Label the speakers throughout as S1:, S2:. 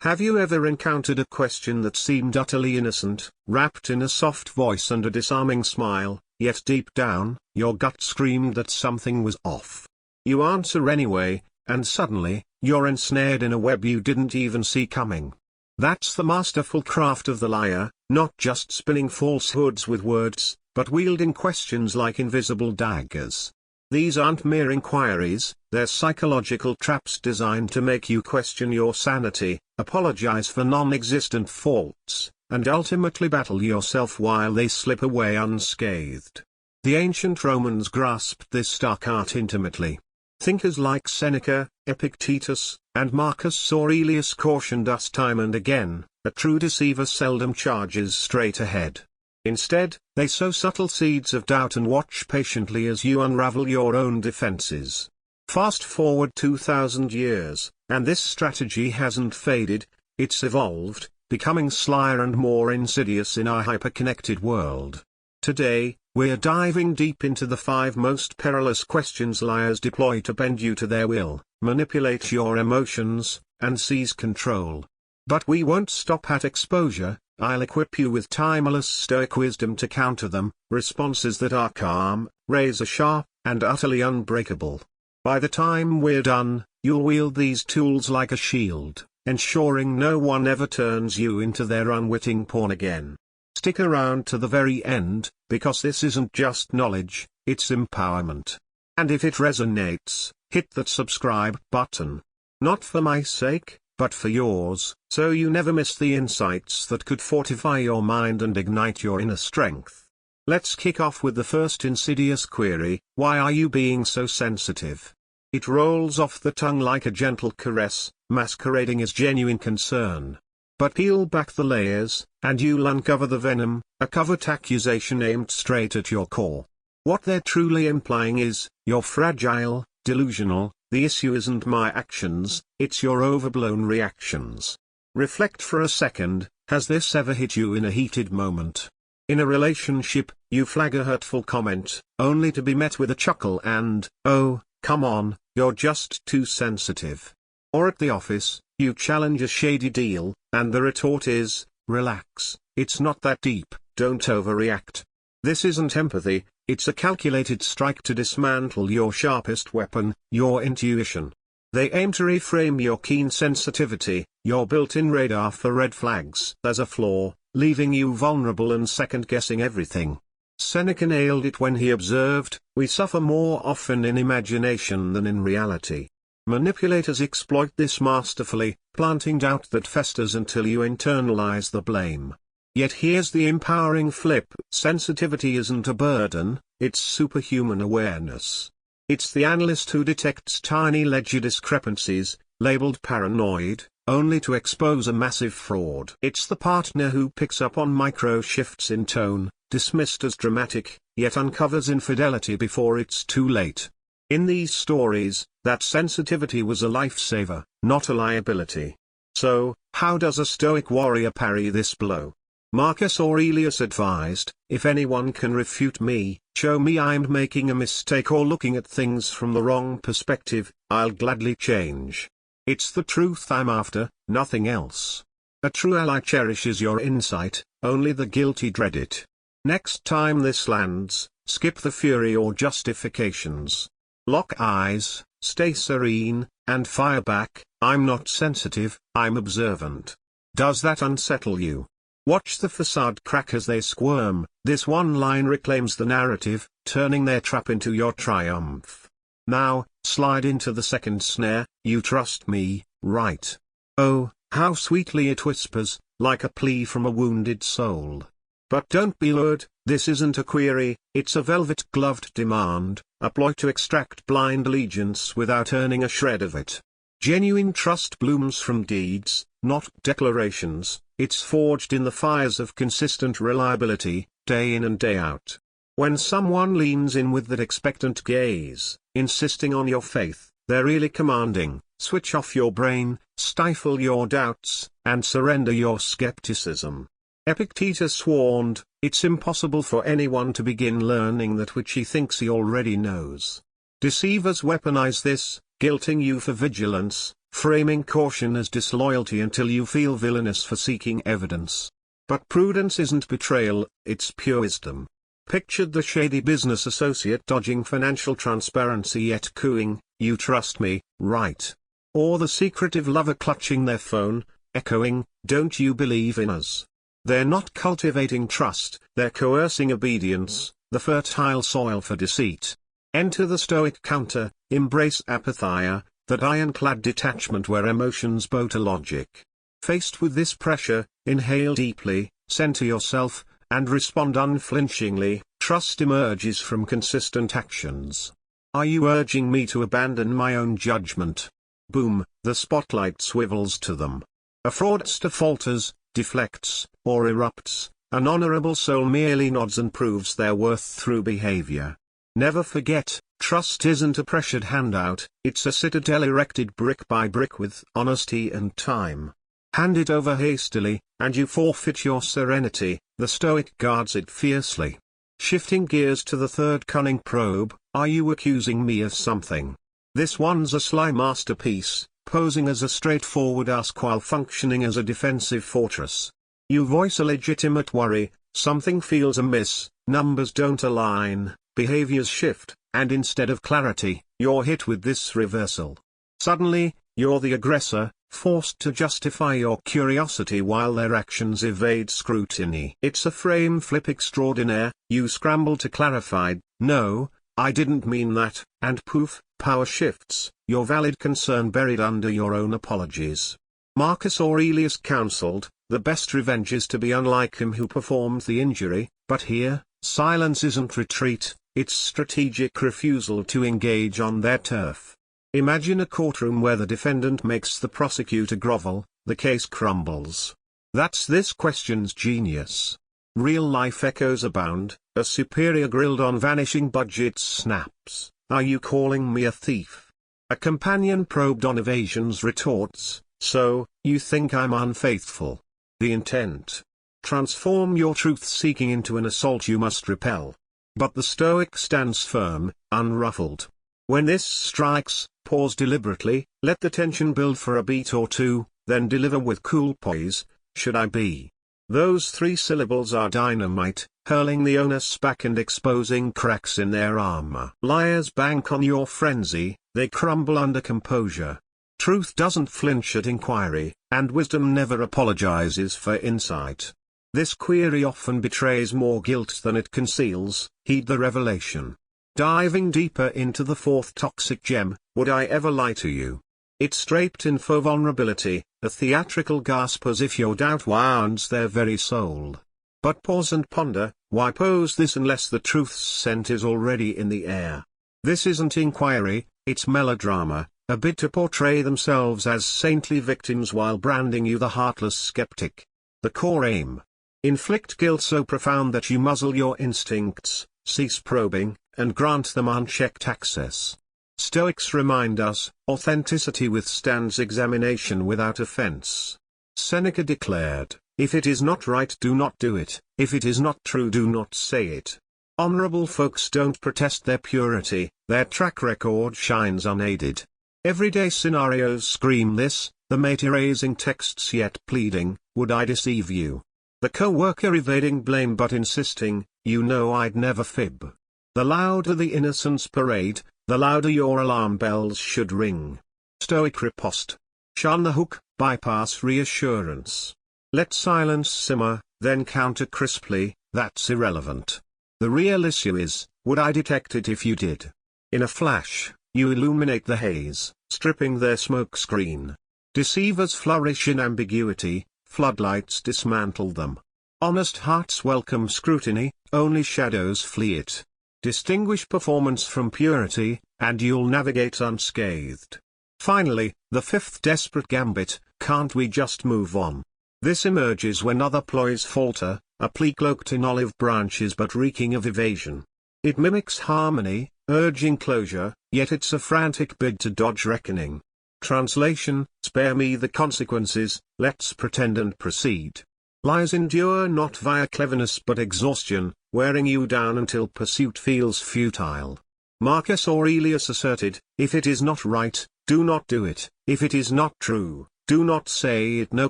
S1: Have you ever encountered a question that seemed utterly innocent, wrapped in a soft voice and a disarming smile, yet deep down, your gut screamed that something was off? You answer anyway, and suddenly, you're ensnared in a web you didn't even see coming. That's the masterful craft of the liar, not just spinning falsehoods with words, but wielding questions like invisible daggers. These aren't mere inquiries, they're psychological traps designed to make you question your sanity, apologize for non-existent faults, and ultimately battle yourself while they slip away unscathed. The ancient Romans grasped this dark art intimately. Thinkers like Seneca, Epictetus, and Marcus Aurelius cautioned us time and again, a true deceiver seldom charges straight ahead. Instead, they sow subtle seeds of doubt and watch patiently as you unravel your own defenses. Fast forward 2,000 years, and this strategy hasn't faded, it's evolved, becoming slyer and more insidious in our hyper-connected world. Today, we're diving deep into the 5 most perilous questions liars deploy to bend you to their will, manipulate your emotions, and seize control. But we won't stop at exposure. I'll equip you with timeless Stoic wisdom to counter them, responses that are calm, razor-sharp, and utterly unbreakable. By the time we're done, you'll wield these tools like a shield, ensuring no one ever turns you into their unwitting pawn again. Stick around to the very end, because this isn't just knowledge, it's empowerment. And if it resonates, hit that subscribe button. Not for my sake, but for yours, so you never miss the insights that could fortify your mind and ignite your inner strength. Let's kick off with the first insidious query: why are you being so sensitive? It rolls off the tongue like a gentle caress, masquerading as genuine concern. But peel back the layers, and you'll uncover the venom, a covert accusation aimed straight at your core. What they're truly implying is, you're fragile, delusional. The issue isn't my actions, it's your overblown reactions. Reflect for a second, has this ever hit you in a heated moment? In a relationship, you flag a hurtful comment, only to be met with a chuckle and, "Oh, come on, you're just too sensitive." Or at the office, you challenge a shady deal, and the retort is, "Relax, it's not that deep, don't overreact." This isn't empathy. It's a calculated strike to dismantle your sharpest weapon, your intuition. They aim to reframe your keen sensitivity, your built-in radar for red flags, as a flaw, leaving you vulnerable and second-guessing everything. Seneca nailed it when he observed, "We suffer more often in imagination than in reality." Manipulators exploit this masterfully, planting doubt that festers until you internalize the blame. Yet here's the empowering flip: sensitivity isn't a burden, it's superhuman awareness. It's the analyst who detects tiny ledger discrepancies, labeled paranoid, only to expose a massive fraud. It's the partner who picks up on micro shifts in tone, dismissed as dramatic, yet uncovers infidelity before it's too late. In these stories, that sensitivity was a lifesaver, not a liability. So, how does a Stoic warrior parry this blow? Marcus Aurelius advised, "If anyone can refute me, show me I'm making a mistake or looking at things from the wrong perspective, I'll gladly change. It's the truth I'm after, nothing else." A true ally cherishes your insight, only the guilty dread it. Next time this lands, skip the fury or justifications. Lock eyes, stay serene, and fire back, "I'm not sensitive, I'm observant." Does that unsettle you? Watch the facade crack as they squirm. This one line reclaims the narrative, turning their trap into your triumph. Now, slide into the second snare: "You trust me, right?" Oh, how sweetly it whispers, like a plea from a wounded soul. But don't be lured, this isn't a query, it's a velvet-gloved demand, a ploy to extract blind allegiance without earning a shred of it. Genuine trust blooms from deeds, not declarations. It's forged in the fires of consistent reliability, day in and day out. When someone leans in with that expectant gaze, insisting on your faith, they're really commanding, switch off your brain, stifle your doubts, and surrender your skepticism. Epictetus warned, it's impossible for anyone to begin learning that which he thinks he already knows. Deceivers weaponize this, guilting you for vigilance, framing caution as disloyalty until you feel villainous for seeking evidence. But prudence isn't betrayal, it's pure wisdom. Pictured the shady business associate dodging financial transparency yet cooing, "You trust me, right?" Or the secretive lover clutching their phone, echoing, "Don't you believe in us?" They're not cultivating trust, they're coercing obedience, the fertile soil for deceit. Enter the Stoic counter, embrace apatheia, that ironclad detachment where emotions bow to logic. Faced with this pressure, inhale deeply, center yourself, and respond unflinchingly. Trust emerges from consistent actions. Are you urging me to abandon my own judgment? Boom, the spotlight swivels to them. A fraudster falters, deflects, or erupts. An honorable soul merely nods and proves their worth through behavior. Never forget, trust isn't a pressured handout, it's a citadel erected brick by brick with honesty and time. Hand it over hastily, and you forfeit your serenity. The Stoic guards it fiercely. Shifting gears to the third cunning probe, are you accusing me of something? This one's a sly masterpiece, posing as a straightforward ask while functioning as a defensive fortress. You voice a legitimate worry, something feels amiss, numbers don't align, behaviors shift, and instead of clarity, you're hit with this reversal. Suddenly, you're the aggressor, forced to justify your curiosity while their actions evade scrutiny. It's a frame flip extraordinaire. You scramble to clarify, "No, I didn't mean that," and poof, power shifts, your valid concern buried under your own apologies. Marcus Aurelius counseled, "The best revenge is to be unlike him who performed the injury," but here, silence isn't retreat, it's strategic refusal to engage on their turf. Imagine a courtroom where the defendant makes the prosecutor grovel, the case crumbles. That's this question's genius. Real-life echoes abound, a superior grilled on vanishing budgets snaps, "Are you calling me a thief?" A companion probed on evasions retorts, "So, you think I'm unfaithful?" The intent. Transform your truth-seeking into an assault you must repel. But the Stoic stands firm, unruffled. When this strikes, pause deliberately, let the tension build for a beat or two, then deliver with cool poise, "Should I be?" Those three syllables are dynamite, hurling the onus back and exposing cracks in their armor. Liars bank on your frenzy, they crumble under composure. Truth doesn't flinch at inquiry, and wisdom never apologizes for insight. This query often betrays more guilt than it conceals. Heed the revelation. Diving deeper into the fourth toxic gem, would I ever lie to you? It's draped in faux vulnerability, a theatrical gasp as if your doubt wounds their very soul. But pause and ponder, why pose this unless the truth's scent is already in the air? This isn't inquiry, it's melodrama, a bid to portray themselves as saintly victims while branding you the heartless skeptic. The core aim. Inflict guilt so profound that you muzzle your instincts, cease probing, and grant them unchecked access. Stoics remind us, authenticity withstands examination without offense. Seneca declared, "If it is not right, do not do it, if it is not true, do not say it." Honorable folks don't protest their purity, their track record shines unaided. Everyday scenarios scream this, the mate erasing texts yet pleading, "Would I deceive you?" The co-worker evading blame but insisting, "You know I'd never fib." The louder the innocence parade, the louder your alarm bells should ring. Stoic riposte. Shun the hook, bypass reassurance. Let silence simmer, then counter crisply, "That's irrelevant." The real issue is, would I detect it if you did? In a flash, you illuminate the haze, stripping their smoke screen. Deceivers flourish in ambiguity, floodlights dismantle them. Honest hearts welcome scrutiny, only shadows flee it. Distinguish performance from purity, and you'll navigate unscathed. Finally, the fifth desperate gambit, can't we just move on? This emerges when other ploys falter, a plea cloaked in olive branches but reeking of evasion. It mimics harmony, urging closure, yet it's a frantic bid to dodge reckoning. Translation, spare me the consequences, let's pretend and proceed. Lies endure not via cleverness but exhaustion, wearing you down until pursuit feels futile. Marcus Aurelius asserted, "If it is not right, Do not do it. If it is not true, do not say it. No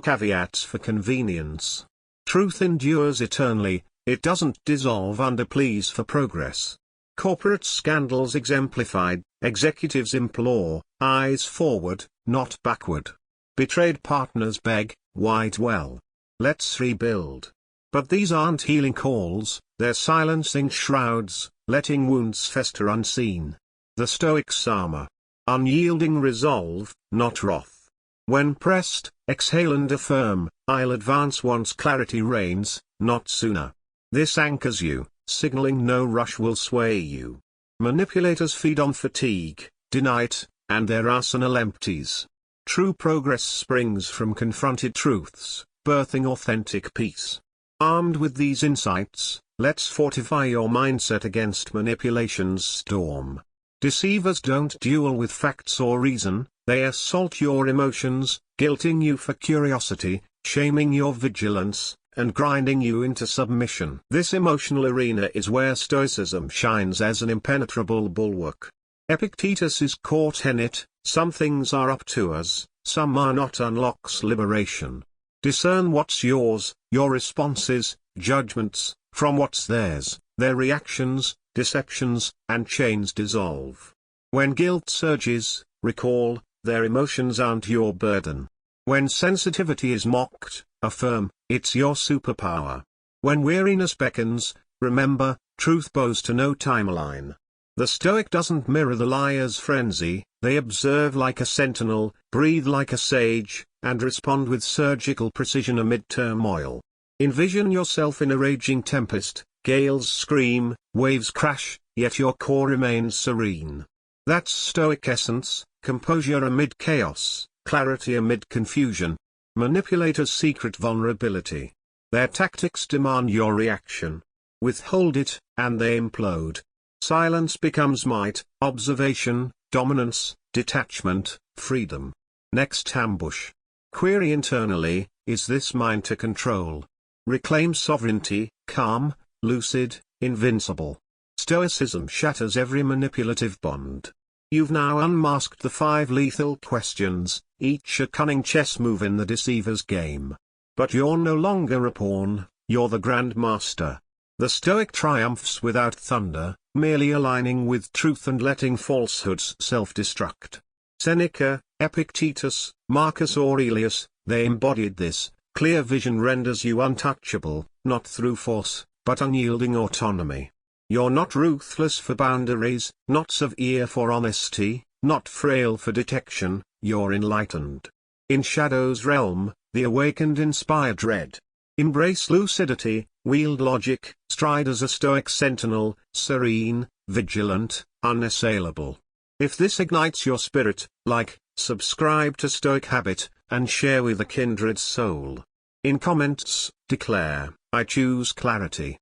S1: caveats for convenience. Truth endures eternally, it doesn't dissolve under pleas for progress. Corporate scandals exemplified, executives implore, eyes forward, not backward. Betrayed partners beg, why dwell? Let's rebuild. But these aren't healing calls, they're silencing shrouds, letting wounds fester unseen. The Stoic's armor. Unyielding resolve, not wrath. When pressed, exhale and affirm, I'll advance once clarity reigns, not sooner. This anchors you, signaling no rush will sway you. Manipulators feed on fatigue, deny it, and their arsenal empties. True progress springs from confronted truths, birthing authentic peace. Armed with these insights, let's fortify your mindset against manipulation's storm. Deceivers don't duel with facts or reason, they assault your emotions, guilting you for curiosity, shaming your vigilance, and grinding you into submission. This emotional arena is where Stoicism shines as an impenetrable bulwark. Epictetus' core tenet, some things are up to us, some are not, unlocks liberation. Discern what's yours, your responses, judgments, from what's theirs, their reactions, deceptions, and chains dissolve. When guilt surges, recall, their emotions aren't your burden. When sensitivity is mocked, affirm, it's your superpower. When weariness beckons, remember, truth bows to no timeline. The Stoic doesn't mirror the liar's frenzy, they observe like a sentinel, breathe like a sage, and respond with surgical precision amid turmoil. Envision yourself in a raging tempest, gales scream, waves crash, yet your core remains serene. That's Stoic essence, composure amid chaos, clarity amid confusion. Manipulators' secret vulnerability. Their tactics demand your reaction. Withhold it, and they implode. Silence becomes might, observation, dominance, detachment, freedom. Next ambush. Query internally, is this mine to control? Reclaim sovereignty, calm, lucid, invincible. Stoicism shatters every manipulative bond. You've now unmasked the 5 lethal questions, each a cunning chess move in the deceiver's game. But you're no longer a pawn, you're the Grand Master. The Stoic triumphs without thunder, merely aligning with truth and letting falsehoods self-destruct. Seneca, Epictetus, Marcus Aurelius, they embodied this. Clear vision renders you untouchable, not through force, but unyielding autonomy. You're not ruthless for boundaries, not severe for honesty, not frail for detection, you're enlightened. In Shadow's realm, the awakened inspire dread. Embrace lucidity, wield logic, stride as a Stoic sentinel, serene, vigilant, unassailable. If this ignites your spirit, like, subscribe to Stoic Habit, and share with a kindred soul. In comments, declare, I choose clarity.